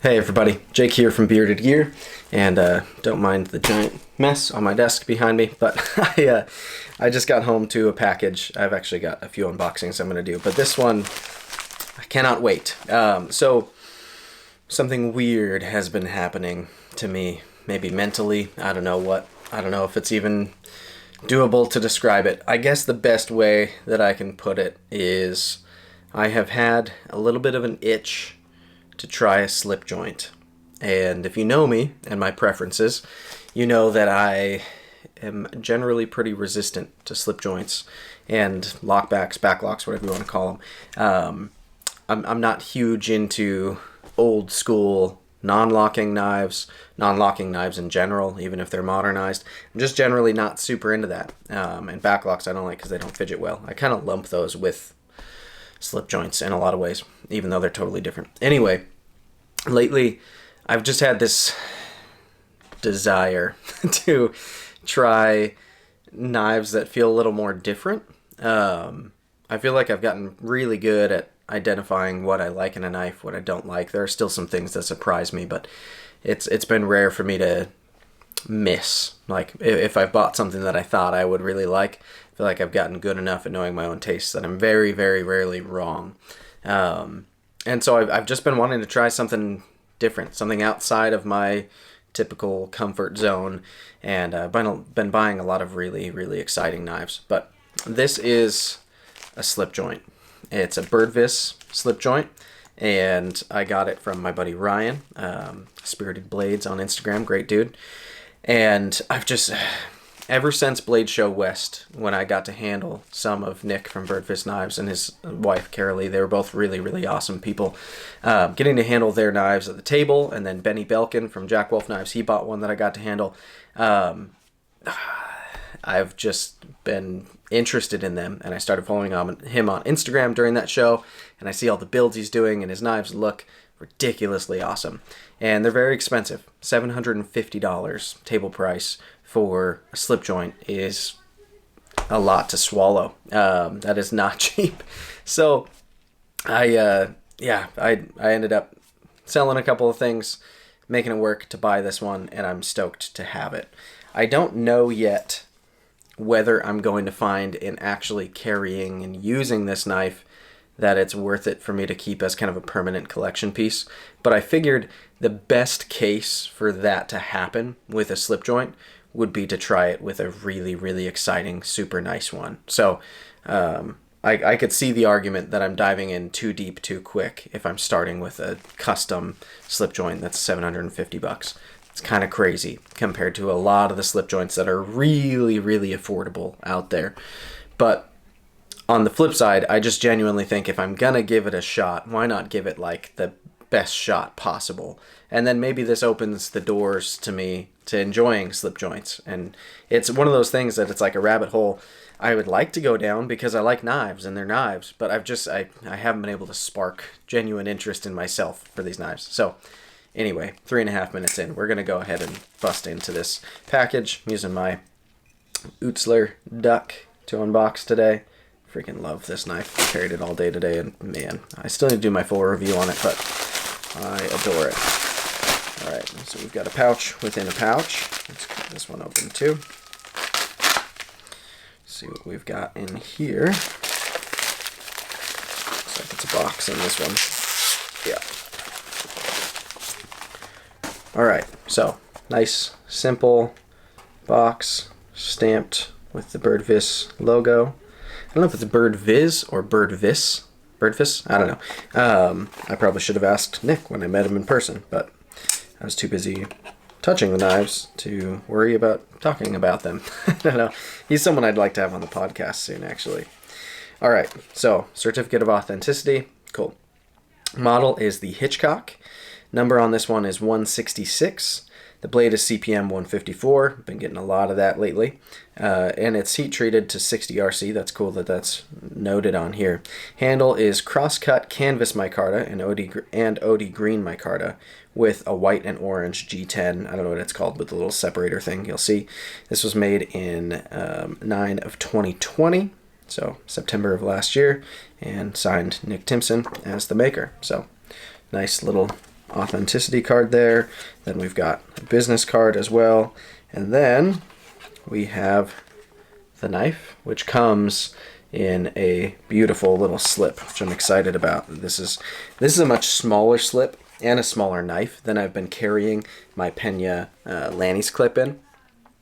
Hey everybody, Jake here from Bearded Gear, and don't mind the giant mess on my desk behind me, but I just got home to a package. I've actually got a few unboxings I'm going to do, but this one, I cannot wait. So, something weird has been happening to me, maybe mentally, I don't know what. I don't know if it's even doable to describe it. I guess the best way that I can put it is I have had a little bit of an itch to try a slip joint. And if you know me and my preferences, you know that I am generally pretty resistant to slip joints and lockbacks, backlocks, whatever you want to call them. I'm not huge into old school non-locking knives in general, even if they're modernized. I'm just generally not super into that. And backlocks I don't like because they don't fidget well. I kind of lump those with slip joints in a lot of ways, even though they're totally different. Anyway, lately I've just had this desire to try knives that feel a little more different. I feel like I've gotten really good at identifying what I like in a knife, what I don't like. There are still some things that surprise me, but it's been rare for me to miss. Like if I've bought something that I thought I would really like, I feel like I've gotten good enough at knowing my own tastes that I'm very, very rarely wrong. And so I've just been wanting to try something different, something outside of my typical comfort zone, and I've been buying a lot of really, really exciting knives. But this is a slip joint. It's a Birdvis slip joint, and I got it from my buddy Ryan, Spirited Blades on Instagram, great dude. And I've just, ever since Blade Show West, when I got to handle some of Nick from Birdvis Knives and his wife Carolee, they were both really, really awesome people. Getting to handle their knives at the table, and then Benny Belkin from Jack Wolf Knives, he bought one that I got to handle. I've just been interested in them, and I started following him on Instagram during that show, and I see all the builds he's doing, and his knives look ridiculously awesome. And they're very expensive. $750 table price for a slip joint is a lot to swallow. That is not cheap. So I ended up selling a couple of things, making it work to buy this one, and I'm stoked to have it. I don't know yet whether I'm going to find in actually carrying and using this knife that it's worth it for me to keep as kind of a permanent collection piece. But I figured the best case for that to happen with a slip joint would be to try it with a really, really exciting, super nice one. So I could see the argument that I'm diving in too deep too quick if I'm starting with a custom slip joint that's $750. It's kind of crazy compared to a lot of the slip joints that are really, really affordable out there. But on the flip side, I just genuinely think if I'm gonna give it a shot, why not give it like the best shot possible? And then maybe this opens the doors to me to enjoying slip joints. And it's one of those things that it's like a rabbit hole I would like to go down because I like knives and they're knives, but I haven't been able to spark genuine interest in myself for these knives. So anyway, 3.5 minutes in, we're gonna go ahead and bust into this package. I'm using my Utzler Duck to unbox today. Freaking love this knife. I carried it all day today, and man, I still need to do my full review on it, but I adore it. Alright, so we've got a pouch within a pouch. Let's cut this one open too. See what we've got in here. Looks like it's a box in this one. Yeah. Alright, so nice, simple box stamped with the Birdvis logo. I don't know if it's Birdvis or Birdvis. Birdvis? I don't know. I probably should have asked Nick when I met him in person, but I was too busy touching the knives to worry about talking about them. I don't know. He's someone I'd like to have on the podcast soon, actually. All right, so certificate of authenticity. Cool. Model is the Hitchcock. Number on this one is 166. The blade is CPM 154. Been getting a lot of that lately. And it's heat treated to 60 RC. That's cool that that's noted on here. Handle is cross-cut canvas micarta and OD green micarta with a white and orange G10. I don't know what it's called, but the little separator thing you'll see. This was made in 9 of 2020, so September of last year, and signed Nick Timpson as the maker. So nice little authenticity card there. Then we've got a business card as well. And then we have the knife, which comes in a beautiful little slip, which I'm excited about. This is a much smaller slip and a smaller knife than I've been carrying my Pena Lanny's clip in.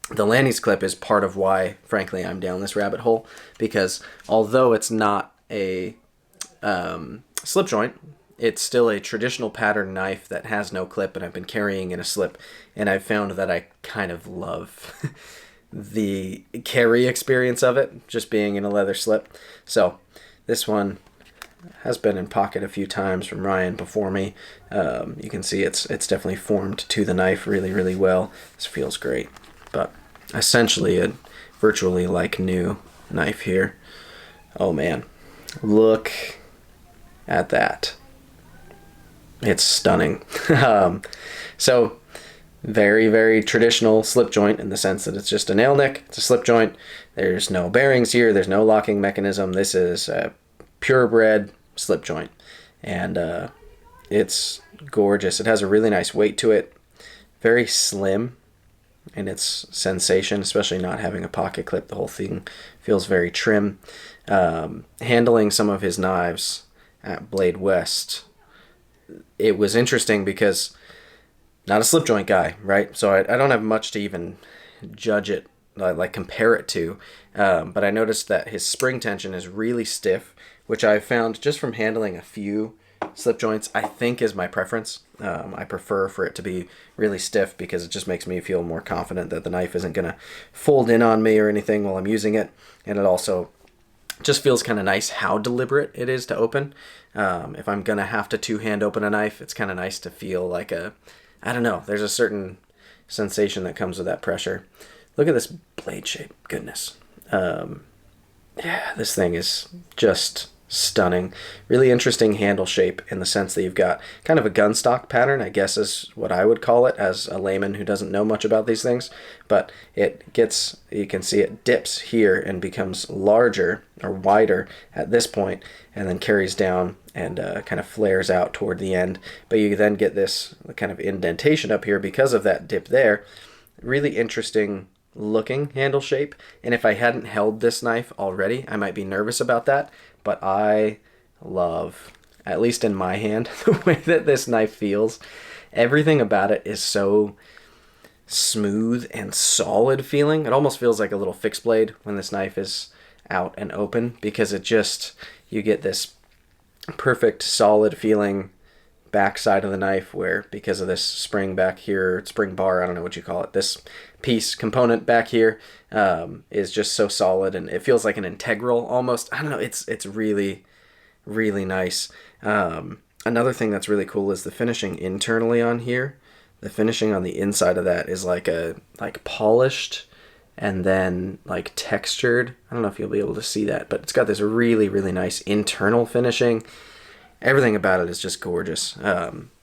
The Lanny's clip is part of why, frankly, I'm down this rabbit hole, because although it's not a slip joint, it's still a traditional pattern knife that has no clip, and I've been carrying in a slip, and I've found that I kind of love the carry experience of it, just being in a leather slip. So this one has been in pocket a few times from Ryan before me. You can see it's definitely formed to the knife really, really well. This feels great, but essentially a virtually like new knife here. Oh man, look at that. It's stunning. So very, very traditional slip joint in the sense that it's just a nail nick. It's a slip joint. There's no bearings here. There's no locking mechanism. This is a purebred slip joint, and it's gorgeous. It has a really nice weight to it. Very slim in its sensation, especially not having a pocket clip. The whole thing feels very trim. Handling some of his knives at Blade West, it was interesting because not a slip joint guy, right? So I don't have much to even judge it, like compare it to. But I noticed that his spring tension is really stiff, which I found just from handling a few slip joints, I think is my preference. I prefer for it to be really stiff because it just makes me feel more confident that the knife isn't going to fold in on me or anything while I'm using it. And it also just feels kind of nice how deliberate it is to open. If I'm going to have to two-hand open a knife, it's kind of nice to feel like I don't know, there's a certain sensation that comes with that pressure. Look at this blade shape, goodness. Yeah, this thing is just stunning. Really interesting handle shape in the sense that you've got kind of a gun stock pattern, I guess is what I would call it as a layman who doesn't know much about these things. But it gets, you can see it dips here and becomes larger or wider at this point, and then carries down and kind of flares out toward the end. But you then get this kind of indentation up here because of that dip there. Really interesting looking handle shape. And if I hadn't held this knife already, I might be nervous about that. But I love, at least in my hand, the way that this knife feels. Everything about it is so smooth and solid feeling. It almost feels like a little fixed blade when this knife is out and open, because it just, you get this perfect solid feeling backside of the knife where, because of this spring back here, spring bar, I don't know what you call it, this piece component back here is just so solid, and it feels like an integral almost. I don't know, it's really, really nice. Another thing that's really cool is the finishing internally on here. The finishing on the inside of that is like polished and then like textured. I don't know if you'll be able to see that, but it's got this really, really nice internal finishing. Everything about it is just gorgeous.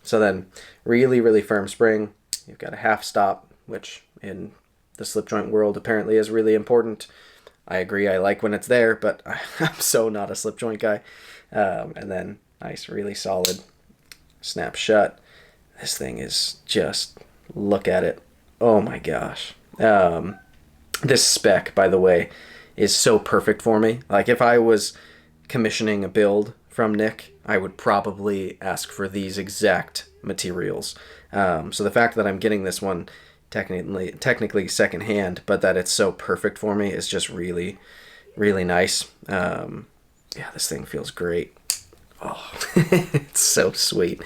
So then really, really firm spring. You've got a half stop, which in the slip joint world apparently is really important. I agree, I like when it's there, but I'm so not a slip joint guy. And then nice, really solid snap shut. This thing is just, look at it. Oh my gosh. This spec, by the way, is so perfect for me. Like if I was commissioning a build from Nick, I would probably ask for these exact materials. So the fact that I'm getting this one technically secondhand, but that it's so perfect for me is just really, really nice. Yeah, this thing feels great. Oh, it's so sweet.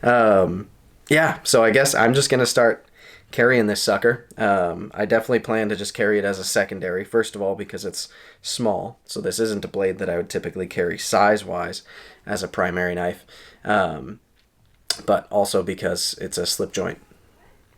Yeah, so I guess I'm just going to start carrying this sucker. I definitely plan to just carry it as a secondary, first of all because it's small, so this isn't a blade that I would typically carry size-wise as a primary knife, but also because it's a slip joint.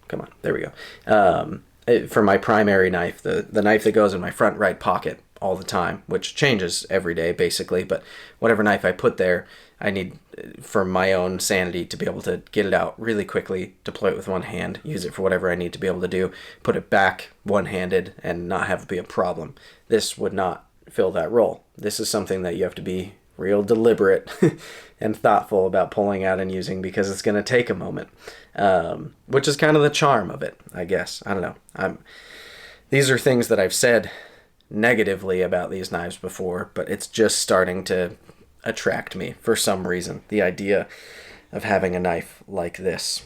Come on, there we go. For my primary knife, the knife that goes in my front right pocket all the time, which changes every day basically, but whatever knife I put there, I need, for my own sanity, to be able to get it out really quickly, deploy it with one hand, use it for whatever I need to be able to do, put it back one-handed, and not have it be a problem. This would not fill that role. This is something that you have to be real deliberate and thoughtful about pulling out and using, because it's going to take a moment, which is kind of the charm of it, I guess. I don't know. These are things that I've said negatively about these knives before, but it's just starting to attract me for some reason, the idea of having a knife like this.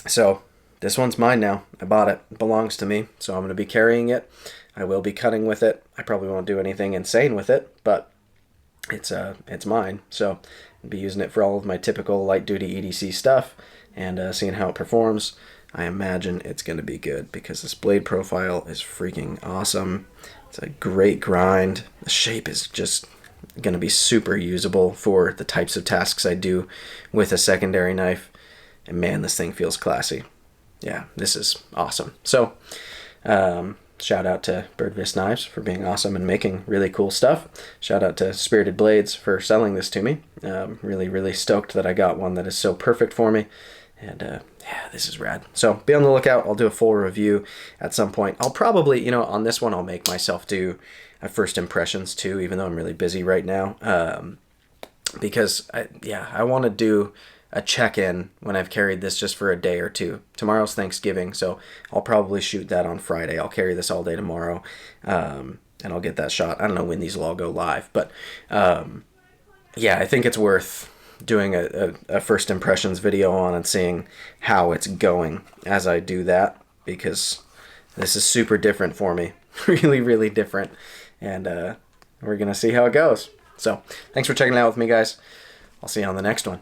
So this one's mine now. I bought it. It belongs to me, so I'm going to be carrying it. I will be cutting with it. I probably won't do anything insane with it, but it's mine. So I'll be using it for all of my typical light-duty EDC stuff and seeing how it performs. I imagine it's going to be good because this blade profile is freaking awesome. It's a great grind. The shape is just going to be super usable for the types of tasks I do with a secondary knife. And man, this thing feels classy. Yeah, this is awesome. So, shout out to Birdvis Knives for being awesome and making really cool stuff. Shout out to Spirited Blades for selling this to me. Really, really stoked that I got one that is so perfect for me. And yeah, this is rad. So be on the lookout. I'll do a full review at some point. I'll probably, you know, on this one, I'll make myself do a first impressions too, even though I'm really busy right now. Because I want to do a check-in when I've carried this just for a day or two. Tomorrow's Thanksgiving, so I'll probably shoot that on Friday. I'll carry this all day tomorrow, and I'll get that shot. I don't know when these will all go live, but yeah, I think it's worth doing a first impressions video on and seeing how it's going as I do that, because this is super different for me. Really, really different, and we're gonna see how it goes. So thanks for checking it out with me, guys. I'll see you on the next one.